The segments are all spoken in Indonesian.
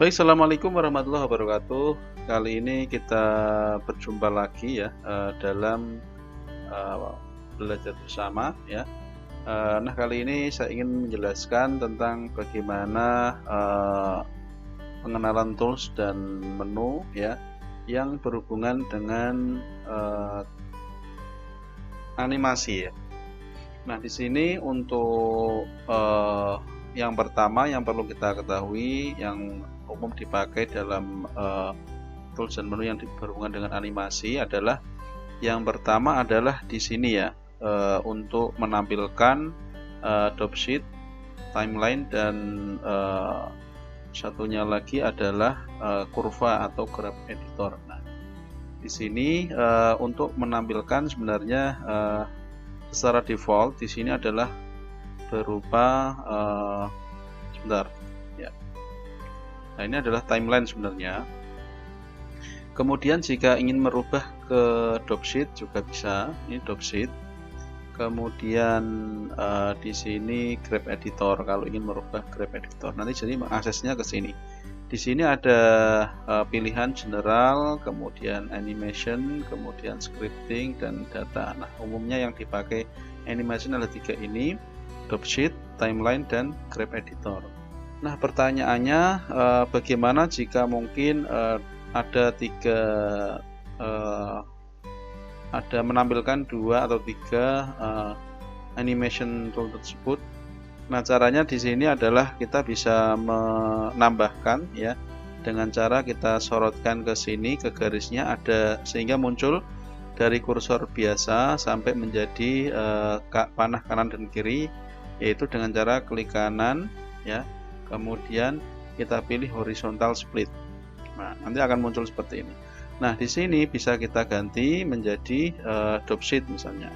Baik, Assalamualaikum warahmatullahi wabarakatuh. Kali ini kita berjumpa lagi ya dalam eh, belajar bersama ya. Nah, kali ini saya ingin menjelaskan tentang bagaimana pengenalan tools dan menu ya yang berhubungan dengan animasi ya. Nah, di sini untuk yang pertama yang perlu kita ketahui yang umum dipakai dalam tools dan menu yang berhubungan dengan animasi adalah yang pertama adalah di sini ya untuk menampilkan dropsheet, timeline dan satunya lagi adalah kurva atau graph editor. Nah, di sini untuk menampilkan sebenarnya secara default di sini adalah berupa sebentar ya. Nah, ini adalah timeline sebenarnya. Kemudian jika ingin merubah ke dropsheet juga bisa. Ini dropsheet. Kemudian di sini graph editor kalau ingin merubah graph editor. Nanti jadi mengaksesnya ke sini. Di sini ada pilihan general, kemudian animation, kemudian scripting dan data. Nah, umumnya yang dipakai animation adalah tiga ini, dropsheet, timeline dan graph editor. Nah, pertanyaannya bagaimana jika mungkin ada ada menampilkan dua atau tiga animation tool tersebut. Nah, caranya di sini adalah kita bisa menambahkan ya dengan cara kita sorotkan ke sini ke garisnya ada sehingga muncul dari kursor biasa sampai menjadi panah kanan dan kiri, yaitu dengan cara klik kanan ya. Kemudian kita pilih horizontal split. Nah, nanti akan muncul seperti ini. Nah, di sini bisa kita ganti menjadi dropsheet misalnya.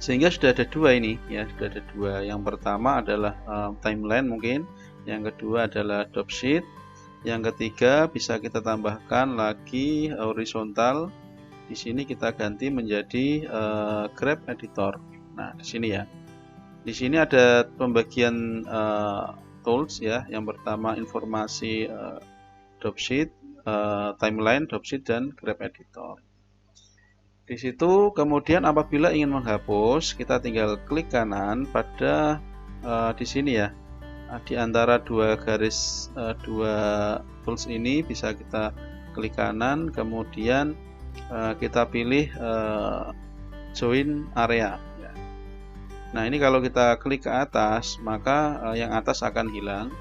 Sehingga sudah ada dua ini ya, sudah ada dua. Yang pertama adalah timeline mungkin, yang kedua adalah dropsheet, yang ketiga bisa kita tambahkan lagi horizontal. Di sini kita ganti menjadi graph editor. Nah, di sini ya. Di sini ada pembagian tools ya. Yang pertama informasi dropsheet, timeline, dropsheet dan graph editor. Di situ kemudian apabila ingin menghapus, kita tinggal klik kanan pada di sini ya. Di antara dua garis dua tools ini bisa kita klik kanan, kemudian kita pilih join area. Nah, ini kalau kita klik ke atas, maka yang atas akan hilang.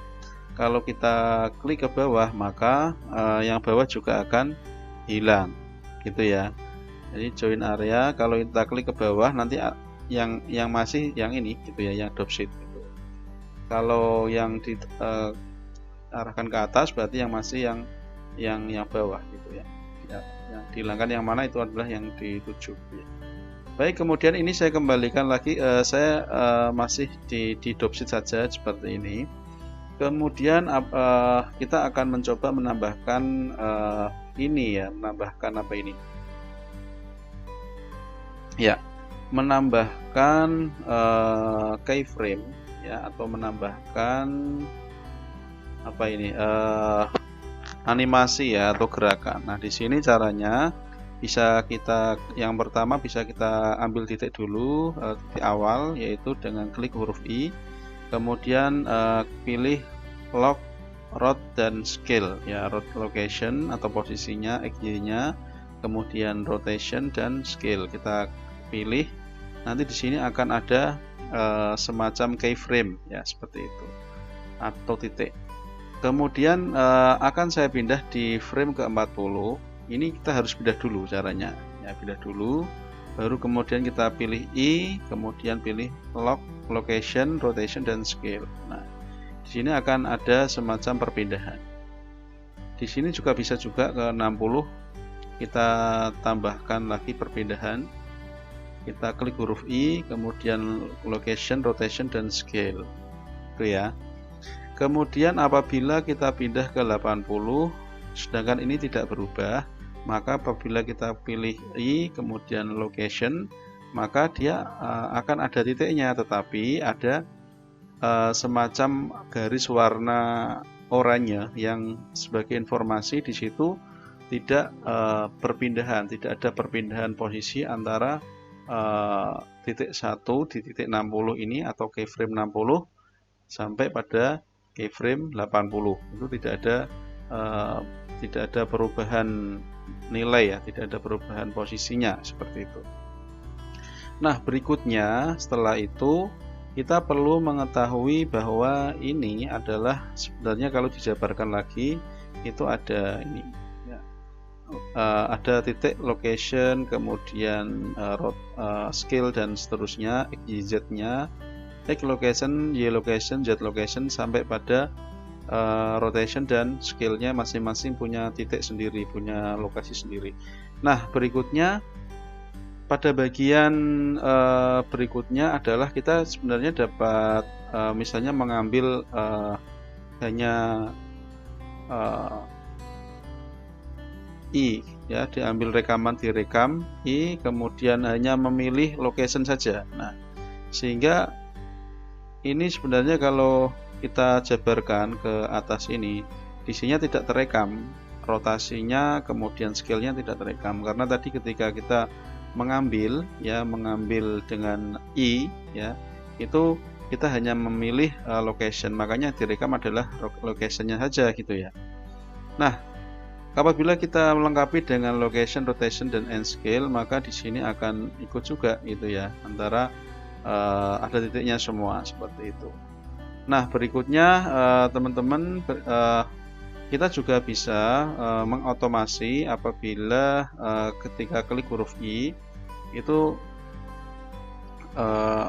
Kalau kita klik ke bawah, maka yang bawah juga akan hilang. Gitu ya. Jadi join area, kalau kita klik ke bawah, nanti yang masih yang ini gitu ya, yang dropsheet gitu. Kalau yang diarahkan ke atas berarti yang masih yang bawah gitu ya. Yang dihilangkan yang mana itu adalah yang dituju ya. Baik, kemudian ini saya kembalikan lagi, saya masih di dropsheet saja seperti ini. Kemudian kita akan mencoba menambahkan ini ya, menambahkan apa ini? Ya, menambahkan keyframe ya, atau menambahkan apa ini? Animasi ya atau gerakan. Nah, di sini caranya bisa kita yang pertama bisa kita ambil titik dulu, titik awal yaitu dengan klik huruf I, kemudian pilih lock, route dan scale ya, route location atau posisinya, XY-nya, kemudian rotation dan scale kita pilih. Nanti di sini akan ada semacam keyframe ya, seperti itu atau titik. Kemudian akan saya pindah di frame ke-40. Ini kita harus pindah dulu caranya ya, pindah dulu baru kemudian kita pilih I, kemudian pilih lock, location, rotation dan scale. Nah, di sini akan ada semacam perpindahan. Di sini juga bisa juga ke 60 kita tambahkan lagi perpindahan. Kita klik huruf I, kemudian location, rotation dan scale. Itu ya. Kemudian apabila kita pindah ke 80 sedangkan ini tidak berubah, maka apabila kita pilih I kemudian location, maka dia akan ada titiknya, tetapi ada semacam garis warna oranye yang sebagai informasi di situ tidak perpindahan, tidak ada perpindahan posisi antara titik 1 di titik 60 ini atau keyframe 60 sampai pada keyframe 80. Itu tidak ada perubahan nilai ya, tidak ada perubahan posisinya seperti itu. Nah, berikutnya setelah itu kita perlu mengetahui bahwa ini adalah sebenarnya kalau dijabarkan lagi itu ada ini ya, ada titik location, kemudian scale dan seterusnya, XYZ-nya, X location, Y location, Z location sampai pada rotation dan scale-nya masing-masing punya titik sendiri, punya lokasi sendiri. Nah, berikutnya pada bagian berikutnya adalah kita sebenarnya dapat misalnya mengambil hanya I ya, diambil rekaman direkam I, kemudian hanya memilih location saja. Nah, sehingga ini sebenarnya kalau kita jabarkan ke atas ini, isinya tidak terekam, rotasinya kemudian scale-nya tidak terekam, karena tadi ketika kita mengambil dengan I ya, itu kita hanya memilih location, makanya direkam adalah location-nya saja gitu ya. Nah, apabila kita melengkapi dengan location, rotation dan end scale, maka di sini akan ikut juga gitu ya, antara ada titiknya semua seperti itu. Nah, berikutnya teman-teman kita juga bisa mengotomasi apabila ketika klik huruf I itu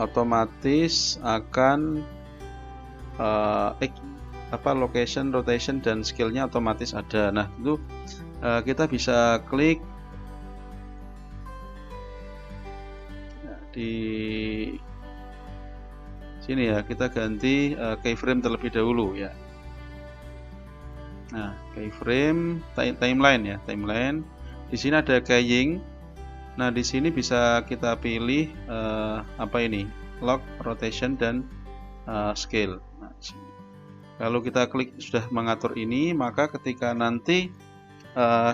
otomatis akan location, rotation dan scale-nya otomatis ada. Nah, itu kita bisa klik di sini ya, kita ganti keyframe terlebih dahulu ya. Nah, keyframe timeline ya, timeline. Di sini ada keying. Nah, di sini bisa kita pilih lock, rotation dan scale. Nah, kalau kita klik sudah mengatur ini, maka ketika nanti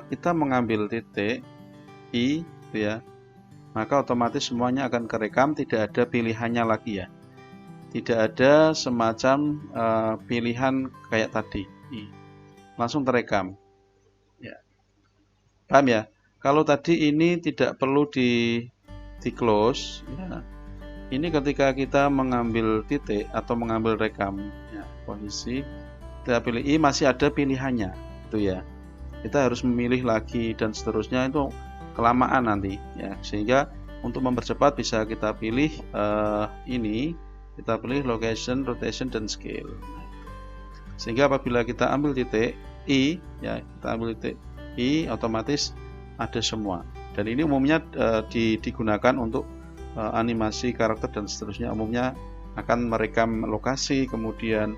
kita mengambil titik I gitu ya, maka otomatis semuanya akan kerekam, tidak ada pilihannya lagi ya. Tidak ada semacam pilihan kayak tadi, langsung terekam ya. Paham ya? Kalau tadi ini tidak perlu di close ya. Ini ketika kita mengambil titik atau mengambil rekam ya, posisi kita pilih I, masih ada pilihannya itu ya. Kita harus memilih lagi dan seterusnya, itu kelamaan nanti ya. Sehingga untuk mempercepat bisa kita pilih ini, kita pilih location, rotation dan scale. Sehingga apabila kita ambil titik I ya, kita ambil titik I, otomatis ada semua. Dan ini umumnya digunakan untuk animasi karakter dan seterusnya. Umumnya akan merekam lokasi, kemudian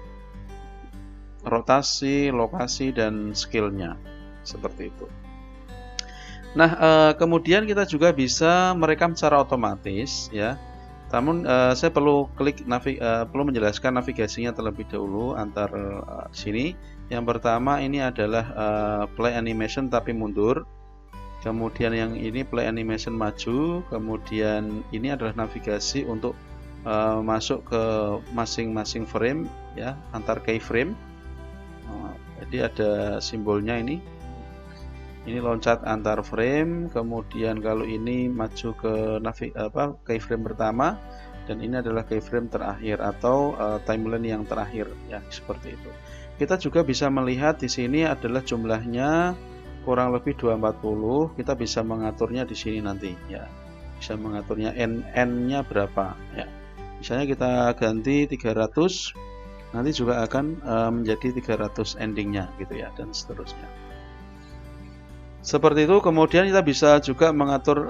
rotasi, lokasi dan scale-nya seperti itu. Nah, kemudian kita juga bisa merekam secara otomatis ya. Namun saya perlu perlu menjelaskan navigasinya terlebih dahulu antar sini. Yang pertama ini adalah play animation tapi mundur. Kemudian yang ini play animation maju. Kemudian ini adalah navigasi untuk masuk ke masing-masing frame ya, antar keyframe. Jadi ada simbolnya ini. Ini loncat antar frame, kemudian kalau ini maju ke keyframe pertama, dan ini adalah keyframe terakhir atau timeline yang terakhir ya, seperti itu. Kita juga bisa melihat di sini adalah jumlahnya kurang lebih 240. Kita bisa mengaturnya di sini nanti ya. Bisa mengaturnya n-nya berapa ya. Misalnya kita ganti 300, nanti juga akan menjadi 300 endingnya gitu ya, dan seterusnya. Seperti itu. Kemudian kita bisa juga mengatur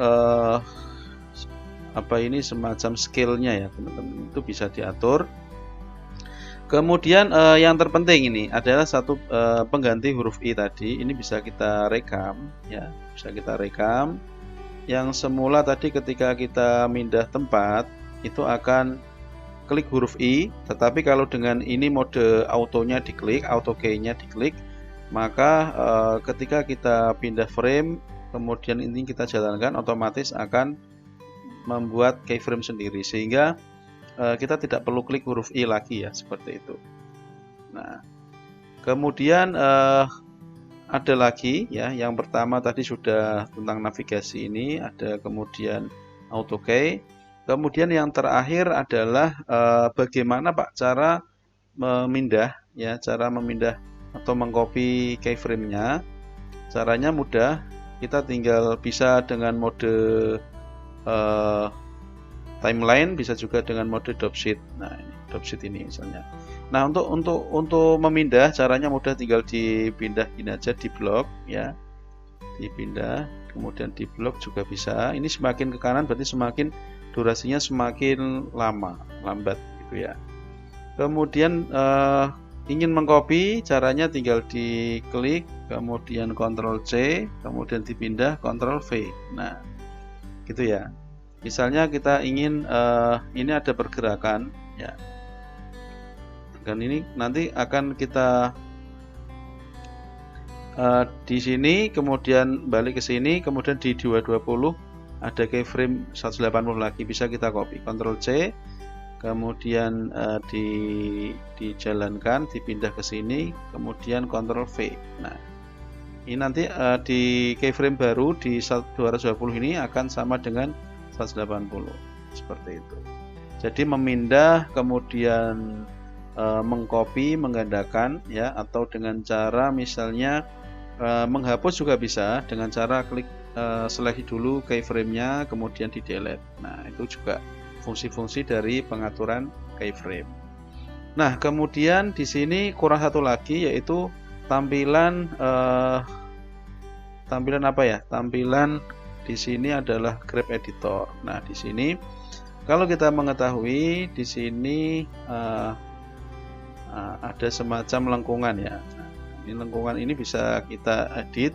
semacam scale-nya ya teman-teman, itu bisa diatur. Kemudian yang terpenting ini adalah satu pengganti huruf I tadi, ini bisa kita rekam ya, bisa kita rekam. Yang semula tadi ketika kita pindah tempat itu akan klik huruf I, tetapi kalau dengan ini mode autonya diklik, auto key-nya diklik, maka ketika kita pindah frame, kemudian ini kita jalankan, otomatis akan membuat keyframe sendiri, sehingga kita tidak perlu klik huruf I lagi ya, seperti itu. Nah, kemudian ada lagi ya, yang pertama tadi sudah tentang navigasi ini, ada kemudian auto key. Kemudian yang terakhir adalah bagaimana Pak cara memindah ya, cara memindah atau mengcopy keyframe-nya. Caranya mudah, kita tinggal bisa dengan mode timeline, bisa juga dengan mode dropsheet. Nah, ini dropsheet ini misalnya. Nah, untuk memindah caranya mudah, tinggal dipindah ini aja di blok ya. Dipindah, kemudian di blok juga bisa. Ini semakin ke kanan berarti semakin durasinya semakin lambat gitu ya. Kemudian ingin mengcopy, caranya tinggal diklik, kemudian Ctrl C, kemudian dipindah Ctrl V. Nah, gitu ya. Misalnya kita ingin ini ada pergerakan ya. Dan ini nanti akan kita di sini, kemudian balik ke sini, kemudian di 220 ada keyframe 180 lagi, bisa kita copy, Ctrl C, kemudian dijalankan, dipindah ke sini, kemudian Ctrl V. Nah, ini nanti di keyframe baru di 220 ini akan sama dengan 180, seperti itu. Jadi memindah, kemudian mengcopy, menggandakan ya, atau dengan cara misalnya menghapus juga bisa dengan cara klik seleksi dulu keyframe-nya, kemudian di delete. Nah, itu juga fungsi-fungsi dari pengaturan keyframe. Nah, kemudian di sini kurang satu lagi, yaitu tampilan apa ya? Tampilan di sini adalah graph editor. Nah, di sini kalau kita mengetahui di sini ada semacam lengkungan ya. Ini lengkungan ini bisa kita edit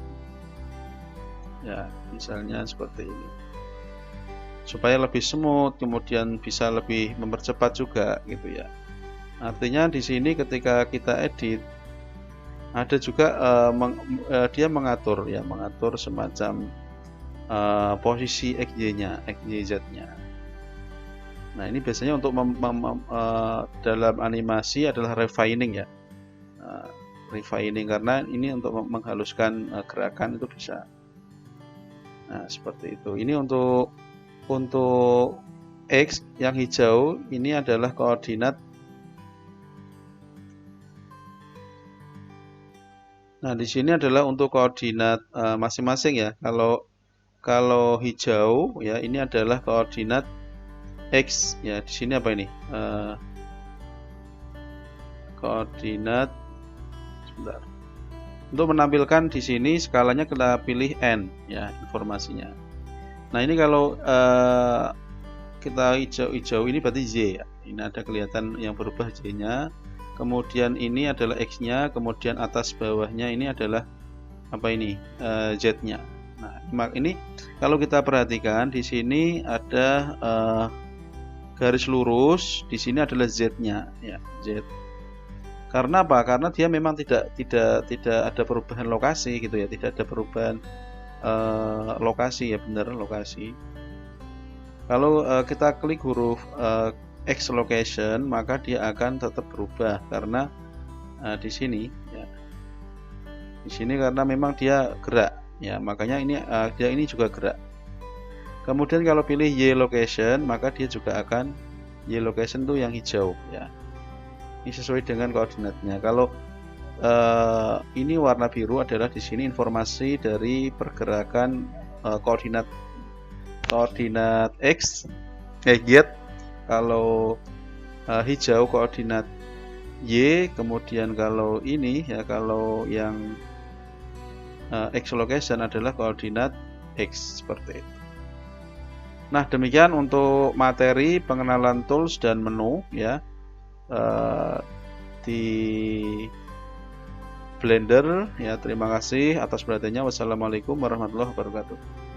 ya, misalnya seperti ini, supaya lebih smooth, kemudian bisa lebih mempercepat juga gitu ya. Artinya di sini ketika kita edit ada juga dia mengatur ya, mengatur semacam posisi XY-nya, XYZ-nya. Nah, ini biasanya untuk dalam animasi adalah refining ya, refining, karena ini untuk menghaluskan gerakan itu bisa. Nah, seperti itu. Ini untuk X yang hijau ini adalah koordinat. Nah, di sini adalah untuk koordinat masing-masing ya. Kalau hijau ya, ini adalah koordinat X ya. Di sini apa ini? Koordinat, sebentar. Untuk menampilkan di sini skalanya kita pilih N ya, informasinya. Nah, ini kalau kita hijau ini berarti Y ya. Ini ada kelihatan yang berubah Y-nya. Kemudian ini adalah X-nya, kemudian atas bawahnya ini adalah apa ini? Z-nya. Nah, ini kalau kita perhatikan di sini ada garis lurus, di sini adalah Z-nya ya, Z. Karena apa? Karena dia memang tidak ada perubahan lokasi gitu ya, tidak ada perubahan lokasi ya, benar lokasi. Kalau kita klik huruf X location, maka dia akan tetap berubah karena di sini ya. Di sini karena memang dia gerak ya, makanya ini dia ini juga gerak. Kemudian kalau pilih Y location, maka dia juga akan Y location itu yang hijau ya. Ini sesuai dengan koordinatnya. Kalau ini warna biru adalah di sini informasi dari pergerakan koordinat X, Y. Kalau hijau koordinat Y, kemudian kalau ini ya, kalau yang X location adalah koordinat X, seperti itu. Nah, demikian untuk materi pengenalan tools dan menu ya di Blender ya. Terima kasih atas perhatiannya. Wassalamualaikum warahmatullahi wabarakatuh.